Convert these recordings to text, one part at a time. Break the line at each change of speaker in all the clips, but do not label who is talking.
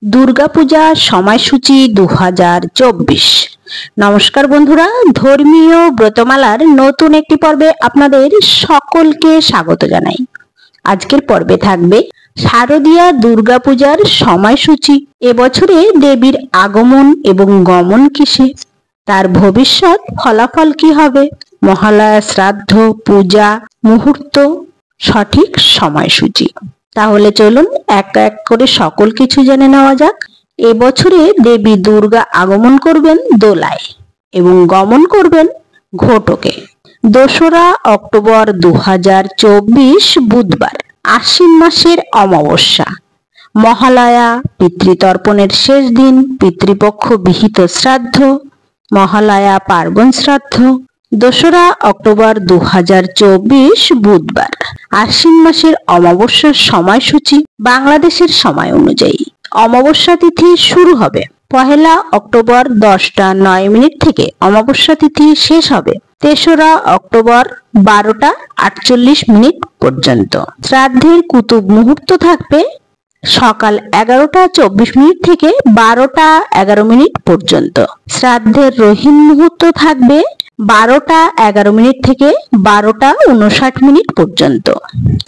দুর্গাপূজা সময়সূচি 2024। নমস্কার বন্ধুরা, ধর্মীয় ব্রতমালার নতুন একটি পর্বে আপনাদের সকলকে স্বাগত জানাই। আজকের পর্বে থাকবে শারদীয়া দুর্গাপূজার সময়সূচি, এবছরে দেবীর আগমন এবং গমন কিসে, তার ভবিষ্যৎ ফলাফল কি হবে, মহালয়া, শ্রাদ্ধ, পূজা, মুহূর্ত, সঠিক সময়সূচি। তাহলে চলুন এক এক করে সকল কিছু জেনে নেওয়া যাক। এবছরে দেবী দুর্গা আগমন করবেন দোলায় এবং গমন করবেন ঘটকে। 2রা অক্টোবর 2024 বুধবার, আশ্বিন মাসের অমাবস্যা, মহালয়া, পিতৃতর্পণের শেষ দিন, পিতৃপক্ষ বিহিত শ্রাদ্ধ, মহালয়া পার্বণ শ্রাদ্ধ। 2রা অক্টোবর 2024 বুধবার, আশ্বিন মাসের অমাবস্যার সময়সূচি বাংলাদেশের সময় অনুযায়ী। অমাবস্যা তিথি শুরু হবে 1 অক্টোবর 10টা 9 মিনিট থেকে, অমাবস্যা তিথি শেষ হবে 3রা অক্টোবর 12টা 48 মিনিট পর্যন্ত। শ্রাদ্ধের কুতুব মুহূর্ত থাকবে সকাল 11টা 24 মিনিট থেকে 12টা 11 মিনিট পর্যন্ত। শ্রাদ্ধের রহিন মুহূর্ত থাকবে 12টা 11 মিনিট থেকে 12টা 59 মিনিট পর্যন্ত।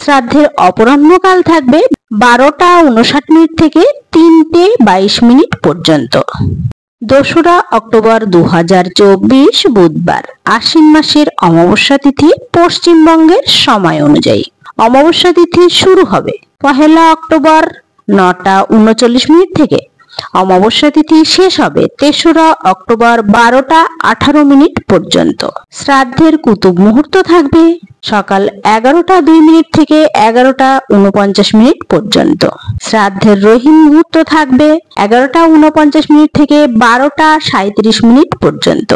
শ্রাদ্ধের অপরাহ্নকাল থাকবে 12টা 59 মিনিট থেকে 3টে 22 মিনিট পর্যন্ত। 2রা অক্টোবর 2024 বুধবার, আশ্বিন মাসের অমাবস্যা তিথি পশ্চিমবঙ্গের সময় অনুযায়ী। অমাবস্যা তিথি শুরু হবে 1 অক্টোবর 9টা 39 মিনিট থেকে, অমাবস্যা তিথি শেষ হবে 3রা অক্টোবর 12টা 18 মিনিট পর্যন্ত। শ্রাদ্ধের কুতুব মুহূর্ত থাকবে সকাল 11টা 2 মিনিট থেকে 11টা 49 মিনিট পর্যন্ত। শ্রাদ্ধের রহিন মুহূর্ত থাকবে 11টা 49 মিনিট থেকে 12টা 37 মিনিট পর্যন্ত।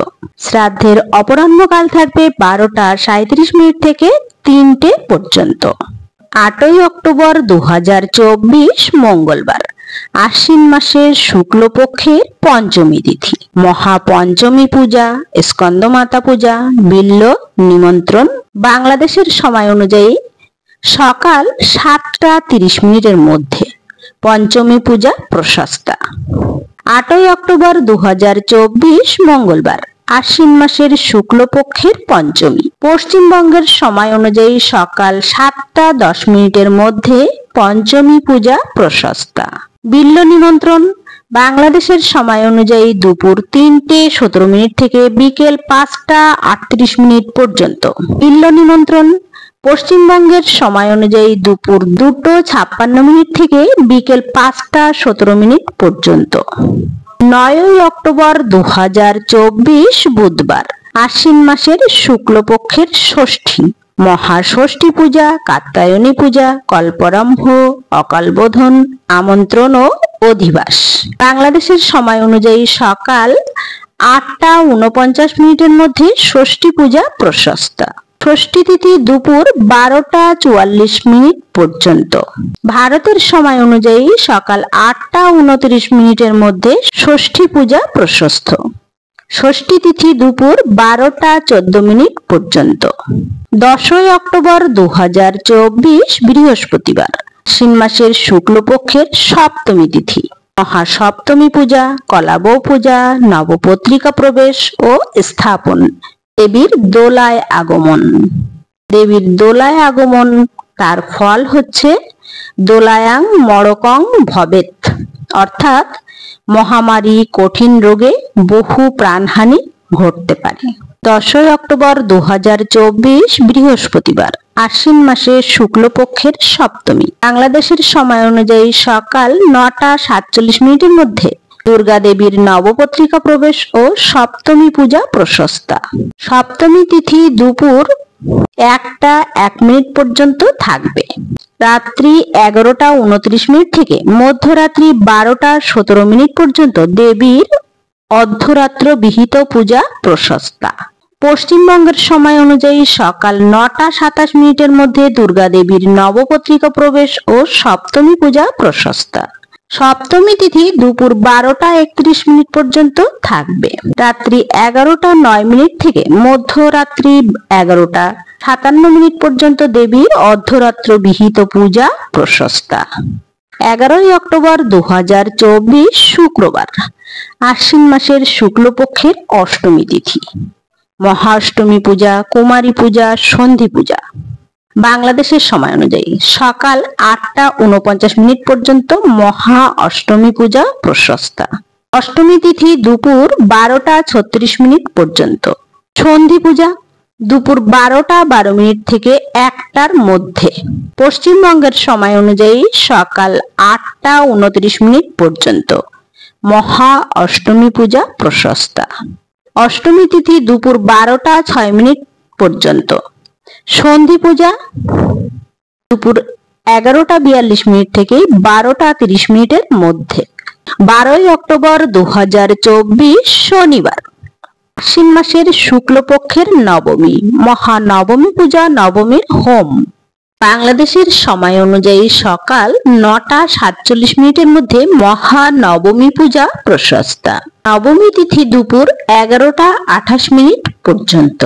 শ্রাদ্ধের অপরাহ্নকাল থাকবে 12টা 37 মিনিট থেকে 3টে পর্যন্ত। 8ই অক্টোবর 2024 মঙ্গলবার, আশ্বিন মাসের শুক্লপক্ষের পঞ্চমী তিথি, মহাপঞ্চমী পূজা, স্কন্দমাতা পূজা, বিল্ল নিমন্ত্রণ বাংলাদেশের সময় অনুযায়ী সকাল 7টা 30 মিনিটের মধ্যে। পঞ্চমী পূজা প্রশস্তা। 8ই অক্টোবর 2024 মঙ্গলবার, আশ্বিন মাসের শুক্লপক্ষের পঞ্চমী, পশ্চিমবঙ্গের সময় অনুযায়ী সকাল 7টা 10 মিনিটের মধ্যে পঞ্চমী পূজা প্রশস্তা। বিল্ল নিমন্ত্রণ বাংলাদেশের সময় অনুযায়ী দুপুর 3টে 17 মিনিট থেকে বিকেল 5টা 38 মিনিট পর্যন্ত। বিল্ল নিমন্ত্রণ পশ্চিমবঙ্গের সময় অনুযায়ী দুপুর 2টো 56 মিনিট থেকে বিকেল 5টা 17 মিনিট পর্যন্ত। 9ই অক্টোবর 2024 বুধবার, আশ্বিন মাসের শুক্লপক্ষের ষষ্ঠী, মহাষষ্ঠী পূজা, কাত্যায়নী পূজা, কল্পরম্ভ, অকালবোধন, আমন্ত্রণ ও অধিবাস বাংলাদেশের সময় অনুযায়ী সকাল 8টা 49 মিনিটের মধ্যে ষষ্ঠী পূজা প্রশস্তা। ষষ্ঠী তিথি দুপুর 12টা 44 মিনিট পর্যন্ত। ভারতের সময় অনুযায়ী সকাল 8টা 29 মিনিটের মধ্যে ষষ্ঠী পূজা প্রশস্ত। ষষ্ঠী তিথি দুপুর 12টা 14 মিনিট পর্যন্ত। 10ই অক্টোবর 2024 বৃহস্পতিবার, আশ্বিন মাসের শুক্লপক্ষের সপ্তমী তিথি, মহাসপ্তমী পূজা, কলাবৌ পূজা, নবপত্রিকা প্রবেশ ও স্থাপন, দেবীর দোলায় আগমন। দেবীর দোলায় আগমন, তার ফল হচ্ছে দোলায়াং মড়কং ভবেত, অর্থাৎ মহামারী, কঠিন রোগে বহু প্রাণহানি ঘটতে পারে। 10ই অক্টোবর 2024 বৃহস্পতিবার, আশ্বিন মাসের শুক্লপক্ষের সপ্তমী, বাংলাদেশের সময় অনুযায়ী সকাল 9টা 47 মিনিটের মধ্যে দুর্গা দেবীর নবপত্রিকা প্রবেশ ও সপ্তমী পূজা প্রশস্তা। সপ্তমী তিথি দুপুর 1টা 1 মিনিট পর্যন্ত থাকবে। রাত্রি 11টা 29 মিনিট থেকে মধ্যরাত্রি 12টা 17 মিনিট পর্যন্ত দেবীর অর্ধরাত্র বিহিত পূজা প্রশস্তা। পশ্চিমবঙ্গের সময় অনুযায়ী সকাল 9টা 27 মিনিটের মধ্যে দুর্গা দেবীর নবপত্রিকা প্রবেশ ও সপ্তমী পূজা প্রশস্তা। সপ্তমী তিথি দুপুর 12টা 31 মিনিট পর্যন্ত থাকবে। রাত্রি 11টা 9 মিনিট থেকে মধ্যরাত্রি 11টা 57 মিনিট পর্যন্ত দেবীর অর্ধরাত্র বিহিত পূজা প্রশস্তা। 11ই অক্টোবর 2024 শুক্রবার, আশ্বিন মাসের শুক্লপক্ষের অষ্টমী তিথি। মহা অষ্টমী পূজা, কুমারী পূজা, সন্ধি পূজা। বাংলাদেশের সময় অনুযায়ী সকাল 8টা 49 পর্যন্ত মহা অষ্টমী পূজা প্রশস্তা। অষ্টমী তিথি দুপুর 12টা 36 পর্যন্ত। সন্ধি পূজা দুপুর 12টা 12 থেকে 1টার মধ্যে। পশ্চিমবঙ্গের সময় অনুযায়ী সকাল 8টা 29 পর্যন্ত মহা অষ্টমী পূজা প্রশস্তা। অষ্টমী তিথি দুপুর 12টা 6 পর্যন্ত। সন্ধি পূজা দুপুর 11টা 42 থেকে 12টা 30 মধ্যে। 12ই অক্টোবর 2024 শনিবার, আশ্বিন মাসের শুক্লপক্ষের নবমী, মহানবমী পূজা, নবমীর হোম। বাংলাদেশের সময় অনুযায়ী সকাল 9টা 47 মধ্যে মহানবমী পূজা প্রশস্তা। নবমী তিথি দুপুর 11টা 28 পর্যন্ত।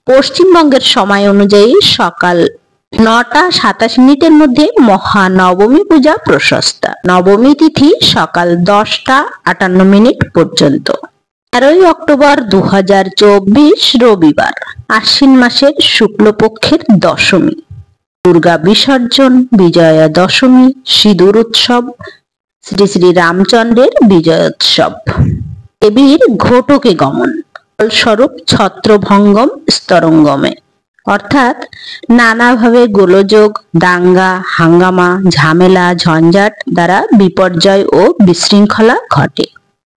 পশ্চিমবঙ্গের সময় অনুযায়ী সকাল 9টা 27 মধ্যে মহানবমী পূজা প্রশস্তা। নবমী তিথি সকাল 10টা 58 পর্যন্ত। 13ই অক্টোবর 2024 রবিবার, আশ্বিন মাসের শুক্লপক্ষের দশমী। দুর্গা বিসর্জন, বিজয়া দশমী, সিঁদুর উৎসব, শ্রী শ্রী রামচন্দ্রের বিজয়োৎসব। দেবীর ঘটকে গমন, ফলস্বরূপ ছত্রভঙ্গম স্তরঙ্গমে, অর্থাৎ নানাভাবে গোলযোগ, দাঙ্গা, হাঙ্গামা, ঝামেলা, ঝঞ্ঝাট দ্বারা বিপর্যয় ও বিশৃঙ্খলা ঘটে।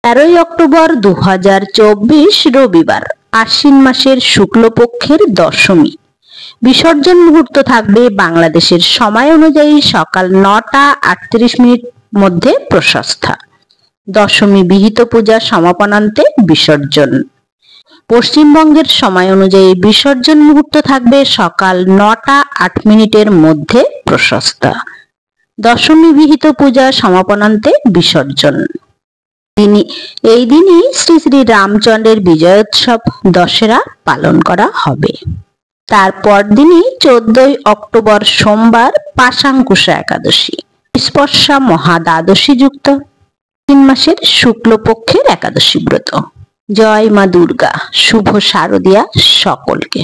13ই অক্টোবর 2024 রবিবার, আশ্বিন মাসের শুক্লপক্ষের দশমী। বিসর্জন মুহূর্ত থাকবে বাংলাদেশের সময় অনুযায়ী সকাল 9টা 38 মধ্যে প্রশস্তা। দশমী বিহিত পূজা সমাপনান্তে বিসর্জন। পশ্চিমবঙ্গের সময় অনুযায়ী বিসর্জন মুহূর্ত থাকবে সকাল 9টা 8 মধ্যে প্রশস্তা। দশমী বিহিত পূজা সমাপনান্তে বিসর্জন। এই দিনই শ্রী শ্রী রামচন্দ্রের বিজয়োৎসব দশেরা পালন করা হবে। তারপর দিনই 14ই অক্টোবর সোমবার পাশাঙ্কুশা একাদশী, স্পর্শা মহাদ্বাদশী যুক্ত 3 মাসের শুক্লপক্ষের একাদশী ব্রত। জয় মা দুর্গা। শুভ শারদিয়া সকলকে।